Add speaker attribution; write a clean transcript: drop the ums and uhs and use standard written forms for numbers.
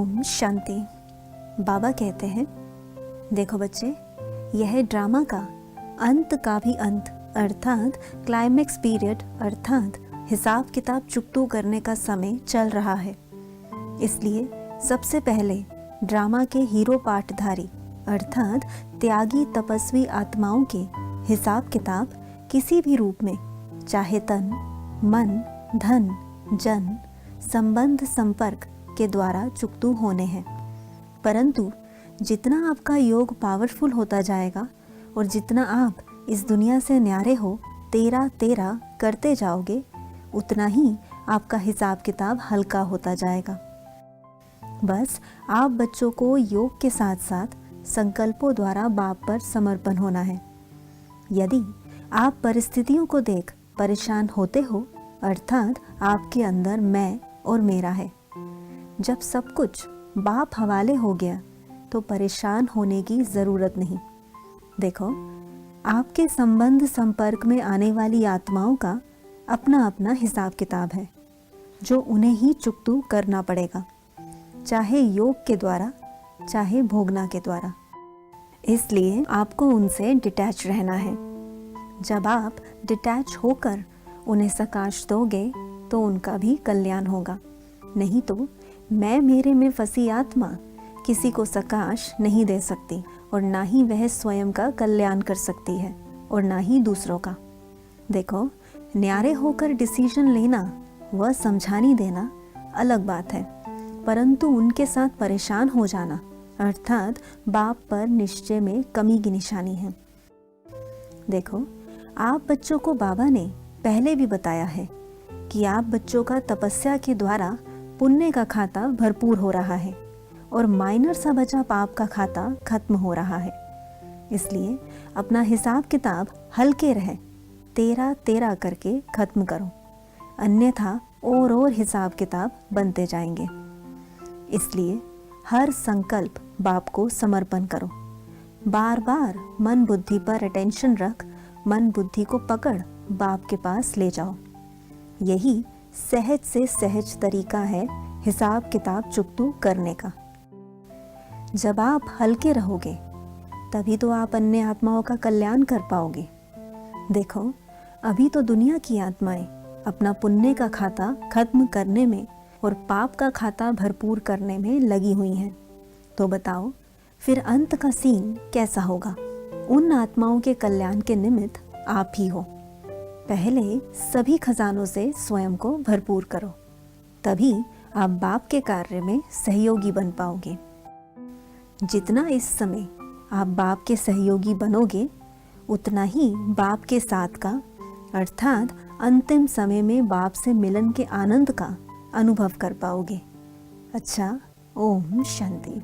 Speaker 1: ओम शांति। बाबा कहते हैं, देखो बच्चे, यह ड्रामा का अंत का भी अंत अर्थात क्लाइमेक्स पीरियड अर्थात हिसाब किताब चुकतू करने का समय चल रहा है। इसलिए सबसे पहले ड्रामा के हीरो पाठधारी अर्थात त्यागी तपस्वी आत्माओं के हिसाब किताब किसी भी रूप में, चाहे तन, मन, धन, जन, संबंध, संपर्क के द्वारा चुकतू होने हैं। परंतु जितना आपका योग पावरफुल होता जाएगा और जितना आप इस दुनिया से न्यारे हो तेरा तेरा करते जाओगे, उतना ही आपका हिसाब किताब हल्का होता जाएगा। बस आप बच्चों को योग के साथ साथ संकल्पों द्वारा बाप पर समर्पण होना है। यदि आप परिस्थितियों को देख परेशान होते हो अर्थात आपके अंदर मैं और मेरा है, जब सब कुछ बाप हवाले हो गया तो परेशान होने की ज़रूरत नहीं। देखो, आपके संबंध संपर्क में आने वाली आत्माओं का अपना अपना हिसाब किताब है जो उन्हें ही चुकतू करना पड़ेगा, चाहे योग के द्वारा चाहे भोगना के द्वारा। इसलिए आपको उनसे डिटैच रहना है। जब आप डिटैच होकर उन्हें सकाश दोगे तो उनका भी कल्याण होगा। नहीं तो मैं मेरे में फंसी आत्मा किसी को सकाश नहीं दे सकती और ना ही वह स्वयं का कल्याण कर सकती है और ना ही दूसरों का। देखो, न्यारे होकर डिसीजन लेना व समझानी देना अलग बात है, परंतु उनके साथ परेशान हो जाना अर्थात बाप पर निश्चय में कमी की निशानी है। देखो, आप बच्चों को बाबा ने पहले भी बताया है कि आप बच्चों का तपस्या के द्वारा पुण्य का खाता भरपूर हो रहा है और माइनर सा बचा पाप का खाता खत्म हो रहा है। इसलिए अपना हिसाब किताब हल्के रहे, तेरा तेरा करके खत्म करो, अन्यथा और हिसाब किताब बनते जाएंगे। इसलिए हर संकल्प बाप को समर्पण करो। बार बार मन बुद्धि पर अटेंशन रख, मन बुद्धि को पकड़ बाप के पास ले जाओ। यही सहज से सहज तरीका है हिसाब किताब चुकतू करने का। जब आप हल्के रहोगे तभी तो आप अन्य आत्माओं का कल्याण कर पाओगे। देखो, अभी तो दुनिया की आत्माएं अपना पुण्य का खाता खत्म करने में और पाप का खाता भरपूर करने में लगी हुई हैं। तो बताओ फिर अंत का सीन कैसा होगा? उन आत्माओं के कल्याण के निमित्त आप ही हो। पहले सभी खजानों से स्वयं को भरपूर करो, तभी आप बाप के कार्य में सहयोगी बन पाओगे। जितना इस समय आप बाप के सहयोगी बनोगे, उतना ही बाप के साथ का अर्थात अंतिम समय में बाप से मिलन के आनंद का अनुभव कर पाओगे। अच्छा, ओम शांति।